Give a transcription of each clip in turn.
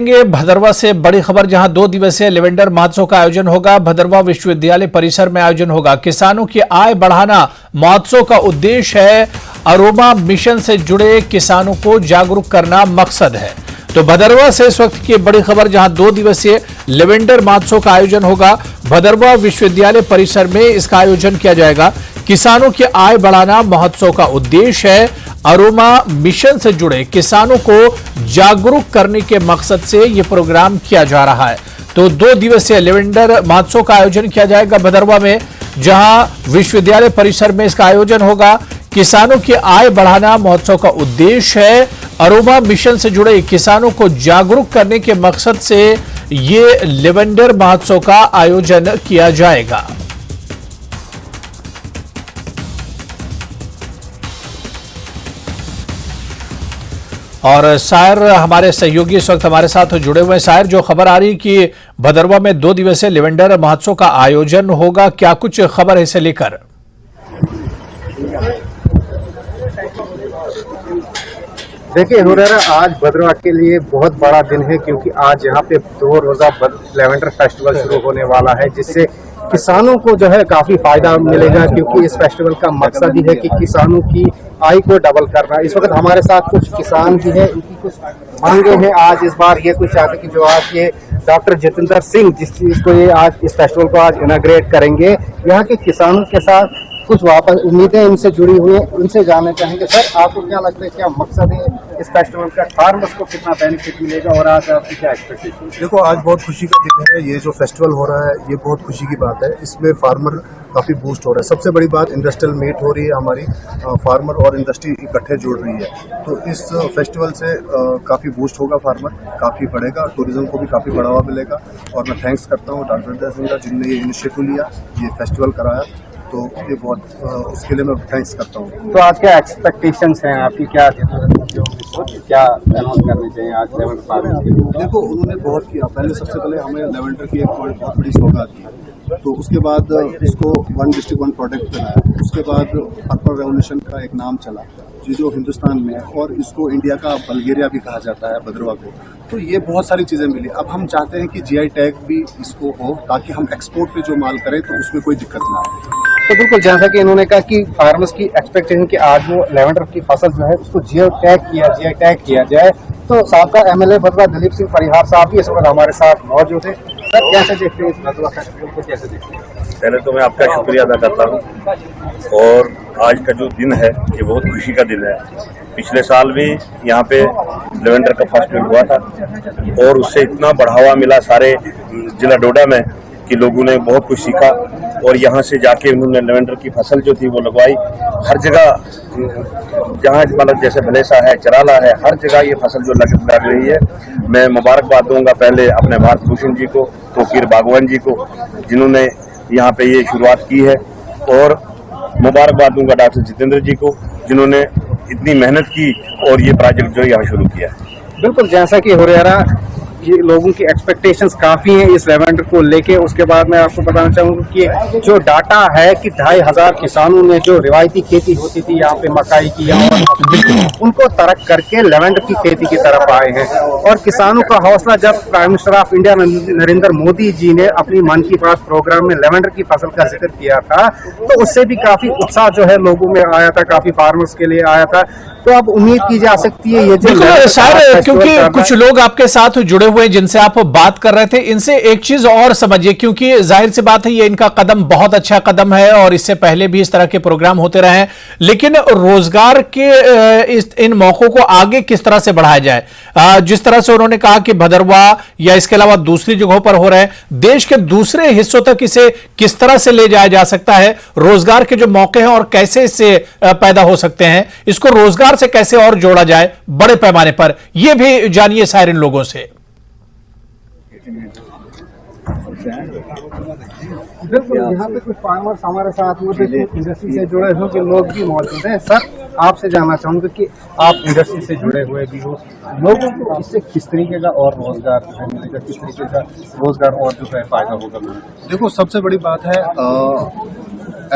भदरवा से बड़ी खबर, जहां 2 दिवसीय लेवेंडर महोत्सव का आयोजन होगा। भदरवा विश्वविद्यालय परिसर में आयोजन होगा। किसानों की आय बढ़ाना महोत्सव का उद्देश्य है। अरोमा मिशन से जुड़े किसानों को जागरूक करना मकसद है। तो भदरवा से इस वक्त की बड़ी खबर, जहां 2 दिवसीय लेवेंडर महोत्सव का आयोजन होगा। भदरवा विश्वविद्यालय परिसर में इसका आयोजन किया जाएगा। किसानों की आय बढ़ाना महोत्सव का उद्देश्य है। अरोमा मिशन से जुड़े किसानों को जागरूक करने के मकसद से यह प्रोग्राम किया जा रहा है। तो 2 दिवसीय लेवेंडर महोत्सव का आयोजन किया जाएगा भदरवा में, जहां विश्वविद्यालय परिसर में इसका आयोजन होगा। किसानों की आय बढ़ाना महोत्सव का उद्देश्य है। अरोमा मिशन से जुड़े किसानों को जागरूक करने के मकसद से यह लेवेंडर महोत्सव का आयोजन किया जाएगा। और सायर हमारे सहयोगी इस वक्त हमारे साथ जुड़े हुए हैं। सायर, जो खबर आ रही कि भदरवा में 2 दिवसीय लेवेंडर महोत्सव का आयोजन होगा, क्या कुछ खबर है इसे लेकर? देखिए हुरैरा, आज भदरवा के लिए बहुत बड़ा दिन है, क्योंकि आज यहाँ पे 2 रोजा लेवेंडर फेस्टिवल शुरू होने वाला है, जिससे किसानों को जो है काफी फायदा मिलेगा। क्योंकि इस फेस्टिवल का मकसद ही है कि किसानों की आय को डबल करना। इस वक्त हमारे साथ कुछ किसान भी है, इनकी कुछ मांगे हैं। आज इस बार ये कुछ चाहते कि जो आज ये डॉक्टर जितेंद्र सिंह जिस चीज को ये आज इस फेस्टिवल को आज इनाग्रेट करेंगे, यहाँ के किसानों के साथ कुछ वापस उम्मीदें इनसे जुड़ी हुई हैं, उनसे जानना चाहेंगे। सर, आपको क्या लगता है, क्या मकसद है इस फेस्टिवल का? फार्मर्स को कितना बेनिफिट मिलेगा और आज आपकी क्या एक्सपेक्टेशन? देखो, आज बहुत खुशी का दिन है। ये जो फेस्टिवल हो रहा है ये बहुत खुशी की बात है। इसमें फार्मर काफ़ी बूस्ट हो रहा है। सबसे बड़ी बात, इंडस्ट्रियल मीट हो रही है हमारी, फार्मर और इंडस्ट्री इकट्ठे जुड़ रही है। तो इस फेस्टिवल से काफ़ी बूस्ट होगा, फार्मर काफ़ी बढ़ेगा, टूरिज्म को भी काफ़ी बढ़ावा मिलेगा। और मैं थैंक्स करता हूँ डॉक्टर जितेंद्र सिंह का, जिनने ये इनिशिएटिव लिया, ये फेस्टिवल कराया। तो ये बहुत उसके लिए मैं थैंक्स करता हूँ। तो आज क्या एक्सपेक्टेशंस हैं आपकी? क्या अनाउंस करनी चाहिए आज लेवेंडर फार्मर्स के लिए? देखो, उन्होंने बहुत किया। पहले सबसे पहले हमें लेवेंडर की एक बहुत बड़ी सौगात दी। तो उसके बाद इसको 1 डिस्ट्रिक्ट 1 प्रोडक्ट बनाया। उसके बाद पर्पल रेवोल्यूशन का एक नाम चला, जो हिंदुस्तान में है, और इसको इंडिया का बल्गेरिया भी कहा जाता है भदरवा को। तो ये बहुत सारी चीज़ें मिली। अब हम चाहते हैं कि जीआई टैग भी इसको हो, ताकि हम एक्सपोर्ट पे जो माल करें तो उसमें कोई दिक्कत ना आए। तो बिल्कुल, जैसा कि इन्होंने कहा कि फार्मर्स की एक्सपेक्टेशन कि आज वो लेवेंडर की फसल जो है उसको जीआई टैग किया जाए। तो साबका एमएलए भदरवा दिलीप सिंह परिहार साहब भी इस वक्त हमारे साथ मौजूद है। सर, कैसे देखते हैं इस भदरवा फेस्टिवल को, कैसे देखते हैं? पहले तो मैं आपका शुक्रिया अदा करता हूँ। और आज का जो दिन है ये बहुत खुशी का दिन है। पिछले साल भी यहाँ पे लेवेंडर का फेस्टिवल हुआ था और उससे इतना बढ़ावा मिला सारे जिला डोडा में कि लोगों ने बहुत कुछ सीखा। और यहाँ से जाके उन्होंने लेवेंडर की फसल जो थी वो लगवाई। हर जगह जहाँ मतलब जैसे भलेसा है, चराला है, हर जगह ये फसल जो लग रही है। मैं मुबारकबाद दूंगा पहले अपने भारत भूषण जी को, फकीर बागवान जी को, जिन्होंने यहाँ पे ये शुरुआत की है। और मुबारकबाद दूंगा डॉक्टर जितेंद्र जी को, जिन्होंने इतनी मेहनत की और ये प्रोजेक्ट जो यहाँ शुरू किया है। बिल्कुल, जैसा कि हुरैरा, ये लोगों की एक्सपेक्टेशंस काफी हैं इस लेवेंडर को लेके। उसके बाद मैं आपको बताना चाहूंगा कि जो डाटा है कि 2500 किसानों ने जो रिवायती खेती होती थी यहाँ पे मकाई की, उनको तर्क करके लेवेंडर की खेती की तरफ आए हैं। और किसानों का हौसला, जब prime minister of India Narendra Modi ji ने अपनी मन की बात प्रोग्राम में लेवेंडर की फसल का जिक्र किया था, तो उससे भी काफी उत्साह जो है लोगों में आया था, काफी फार्मर्स के लिए आया था। तो अब उम्मीद की जा सकती है ये जो सारे, क्योंकि कुछ लोग आपके साथ जुड़े हुए जिनसे आप बात कर रहे थे, इनसे एक चीज और समझिए, क्योंकि जाहिर सी बात है ये इनका कदम बहुत अच्छा कदम है और इससे पहले भी इस तरह के प्रोग्राम होते रहे हैं। लेकिन रोजगार के इन मौकों को आगे किस तरह से बढ़ाया जाए? जिस तरह से उन्होंने कहा कि भदरवा या इसके अलावा दूसरी जगहों पर हो रहे हैं, देश के दूसरे हिस्सों तक इसे किस तरह से ले जाया जा सकता है? रोजगार के जो मौके हैं और कैसे इससे पैदा हो सकते हैं, इसको रोजगार से कैसे और जोड़ा जाए बड़े पैमाने पर, यह भी जानिए सारे इन लोगों से। बिल्कुल, यहाँ पे कुछ फार्मर्स हमारे साथ इंडस्ट्री से जुड़े हुए लोग भी मौजूद हैं। सर, आपसे जानना चाहूंगा कि आप इंडस्ट्री से जुड़े हुए भी हो, लोगों को इससे किस तरीके का और रोजगार मिलेगा, किस तरीके का रोजगार और जो है फायदा होगा? देखो, सबसे बड़ी बात है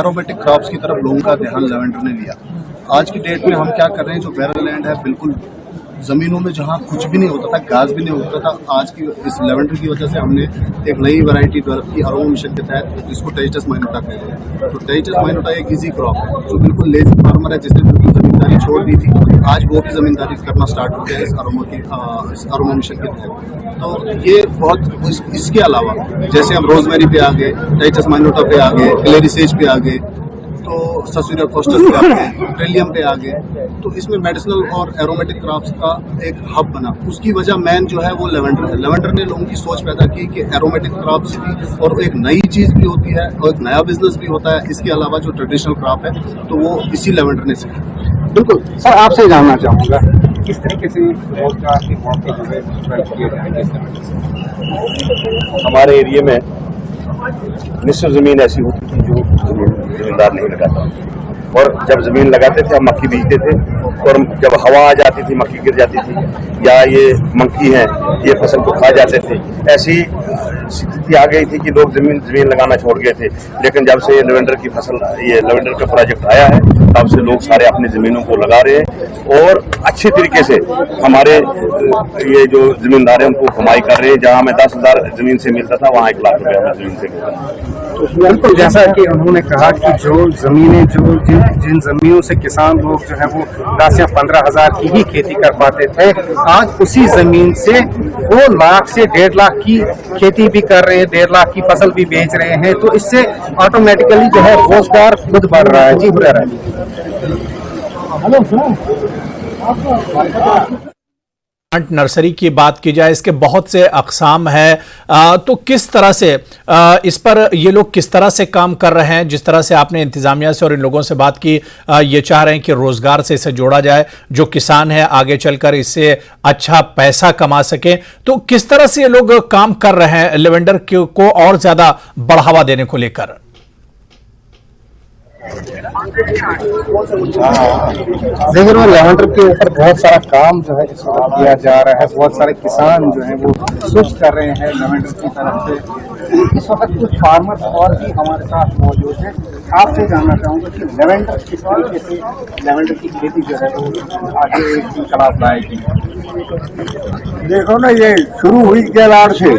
एरोमेटिक क्रॉप्स की तरफ लोगों का ध्यान लेवेंडर ने लिया। आज की डेट में हम क्या कर रहे हैं, जो बैरल लैंड है बिल्कुल जमीनों में जहाँ कुछ भी नहीं होता था, घास भी नहीं होता था, आज की इस लेवेंडर की वजह से हमने एक नई वैरायटी डेवलप की अरोमा मिशन के तहत, जिसको टेरिटस माइनोटा कहते हैं। तो टेरिटस माइनोटा एक इजी क्रॉप है जो बिल्कुल लेजी फार्मर है, जिसने बिल्कुल जमींदारी छोड़ दी थी, आज वो भी जमींदारी करना स्टार्ट हो गया इस अरोमा मिशन के तहत। तो ये बहुत इसके अलावा जैसे हम रोजमेरी पे आ गए, टेरिटस माइनोटा पे आ गए, क्लेरिसेज पे आ गए, तो ससुरा कोस्टस पे आ गए, ट्रिलियम पे आ गए, तो इसमें मेडिसिनल और एरोमेटिक क्रॉप्स का एक हब बना। उसकी वजह मेन जो है वो लेवेंडर है। लेवेंडर ने लोगों की सोच पैदा की कि एरोमेटिक क्रॉप्स भी और एक नई चीज़ भी होती है और एक नया बिजनेस भी होता है, इसके अलावा जो ट्रेडिशनल क्रॉप है तो वो इसी लेवेंडर ने सीखा। बिल्कुल सर, आपसे जानना चाहूँगा किस तरीके से रोजगार के मौके जो है किए जाएंगे। हमारे एरिया में निश्चित जमीन ऐसी होती थी जो जमींदार नहीं लगाता, और जब जमीन लगाते थे हम मक्की बीजते थे, और जब हवा आ जाती थी मक्की गिर जाती थी, या ये मंकी हैं ये फसल को खा जाते थे। ऐसी स्थिति आ गई थी कि लोग जमीन लगाना छोड़ गए थे। लेकिन जब से लेवेंडर की फसल, ये लेवेंडर का प्रोजेक्ट आया है, तब से लोग सारे अपनी जमीनों को लगा रहे हैं और अच्छे तरीके से हमारे ये जो जमींदार हैं उनको कमाई कर रहे हैं। जहां हमें 10,000 जमीन से मिलता था, वहां 1 लाख रुपया हमें जमीन से मिलता है। बिल्कुल, जैसा कि उन्होंने कहा कि जो जमीनें जिन जमीनों से किसान लोग जो है वो 10 या 15,000 की ही खेती कर पाते थे, आज उसी जमीन से 2 लाख से 1.5 लाख की खेती भी कर रहे हैं, 1.5 लाख की फसल भी बेच रहे हैं। तो इससे ऑटोमेटिकली जो है रोजगार खुद बढ़ रहा है। जी हुरैरा जी। नर्सरी की बात की जाए, इसके बहुत से अक़साम है, तो किस तरह से इस पर ये लोग किस तरह से काम कर रहे हैं? जिस तरह से आपने इंतजामिया से और इन लोगों से बात की, ये चाह रहे हैं कि रोजगार से इसे जोड़ा जाए, जो किसान है आगे चलकर इससे अच्छा पैसा कमा सके। तो किस तरह से ये लोग काम कर रहे हैं लेवेंडर को और ज्यादा बढ़ावा देने को लेकर? देखिए, लेवेंडर के ऊपर बहुत सारा काम जो है इस वक्त किया जा रहा है। बहुत सारे किसान जो है वो स्विच कर रहे हैं लेवेंडर की तरफ से। इस वक्त कुछ फार्मर्स और भी हमारे साथ मौजूद हैं। आपसे जानना चाहूँगा कि लेवेंडर किस तरीके से लेवेंडर की खेती जो है वो आगे एक इनकलाब लाएगी। देखो ना, ये शुरू हुई केलाड़ से,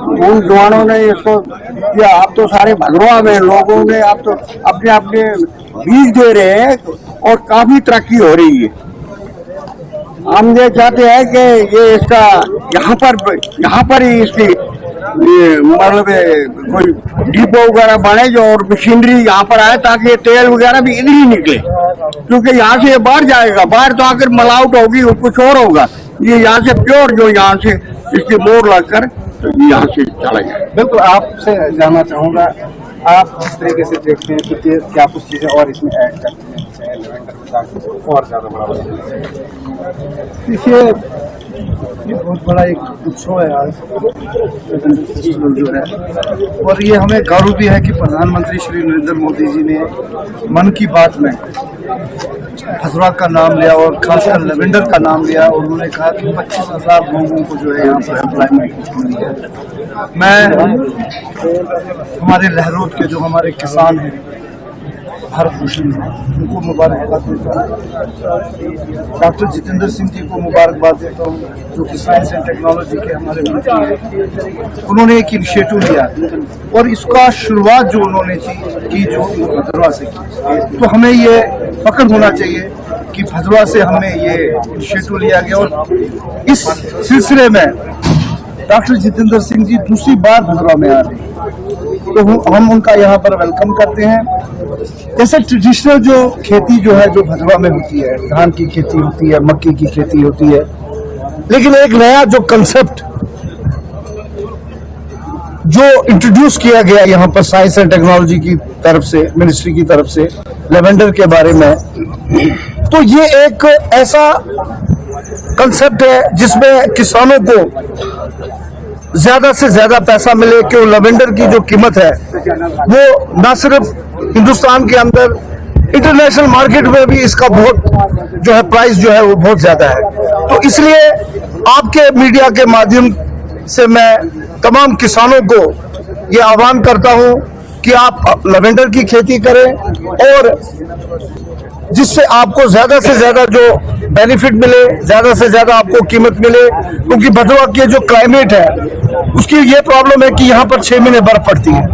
उन जवानों ने इसको किया। अब तो सारे भद्रवा में लोगों ने अब तो अपने अपने बीज दे रहे हैं और काफी तरक्की हो रही है। हम ये चाहते हैं कि ये इसका यहाँ पर ही इसकी मतलब कोई डिपो वगैरह बने जो, और मशीनरी यहाँ पर आए ताकि ये तेल वगैरह भी इधर ही निकले, क्योंकि यहाँ से ये बाहर जाएगा, बाहर तो आकर मिलावट होगी और कुछ और होगा। ये यहाँ से प्योर जो यहाँ से इसकी मोड़ लगकर तो यहाँ से चला जाए। बिल्कुल, आपसे जानना चाहूँगा, आप किस तरीके से देखते हैं कि क्या कुछ चीज़ें और इसमें ऐड करते हैं लेवेंडर में ताकि और ज़्यादा बढ़ावा दें? देखिए, ये बहुत बड़ा एक उत्सव है आज जो है, और ये हमें गौरव भी है कि प्रधानमंत्री श्री नरेंद्र मोदी जी ने मन की बात में भद्रवा का नाम लिया और खासकर लेवेंडर का नाम लिया, और उन्होंने कहा कि 25,000 लोगों को जो है यहाँ पर एम्प्लॉयमेंट मिली है। मैं हमारे लहरोद के जो हमारे किसान हैं, भारत भूषण है, उनको मुबारकबाद देता हूँ। डॉक्टर जितेंद्र सिंह जी को मुबारकबाद देता हूँ, जो कि साइंस एंड टेक्नोलॉजी के हमारे मंत्री हैं। उन्होंने एक इनिशिएटिव लिया और इसका शुरुआत जो उन्होंने की जो भद्रवा से की, तो हमें ये फख्र होना चाहिए कि भद्रवा से हमें ये इनिशिएटिव लिया गया। और इस सिलसिले में डॉक्टर जितेंद्र सिंह जी दूसरी बार भद्रवा में आ रहे हैं, तो हम उनका यहाँ पर वेलकम करते हैं। जैसे ट्रेडिशनल जो खेती जो है, जो भद्रवा में होती है, धान की खेती होती है, मक्की की खेती होती है, लेकिन एक नया जो कंसेप्ट जो इंट्रोड्यूस किया गया यहाँ पर साइंस एंड टेक्नोलॉजी की तरफ से, मिनिस्ट्री की तरफ से, लेवेंडर के बारे में, तो ये एक ऐसा कंसेप्ट है जिसमें किसानों को ज्यादा से ज्यादा पैसा मिले, कि लेवेंडर की जो कीमत है वो न सिर्फ हिंदुस्तान के अंदर, इंटरनेशनल मार्केट में भी इसका बहुत जो है प्राइस जो है वो बहुत ज्यादा है। तो इसलिए आपके मीडिया के माध्यम से मैं तमाम किसानों को ये आह्वान करता हूं कि आप लेवेंडर की खेती करें और जिससे आपको ज्यादा से ज्यादा जो बेनिफिट मिले, ज्यादा से ज्यादा आपको कीमत मिले। क्योंकि भदरवा के जो क्लाइमेट है उसकी ये प्रॉब्लम है कि यहाँ पर 6 महीने बर्फ पड़ती है,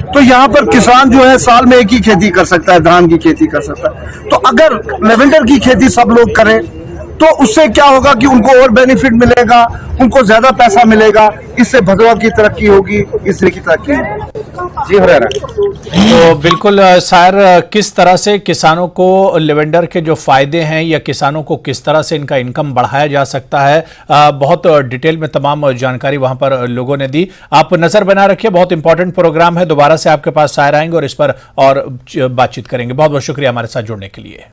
तो यहाँ पर किसान जो है साल में एक ही खेती कर सकता है, धान की खेती कर सकता है। तो अगर लेवेंडर की खेती सब लोग करें तो उससे क्या होगा कि उनको और बेनिफिट मिलेगा, उनको ज्यादा पैसा मिलेगा, इससे भदरवा की तरक्की होगी, इससे की तरक्की होगी। जी हुरैरा। तो बिल्कुल सर, किस तरह से किसानों को लेवेंडर के जो फायदे हैं या किसानों को किस तरह से इनका इनकम बढ़ाया जा सकता है, बहुत डिटेल में तमाम जानकारी वहां पर लोगों ने दी। आप नजर बना रखिए, बहुत इंपॉर्टेंट प्रोग्राम है, दोबारा से आपके पास सायर आएंगे और इस पर और बातचीत करेंगे। बहुत बहुत शुक्रिया हमारे साथ जुड़ने के लिए।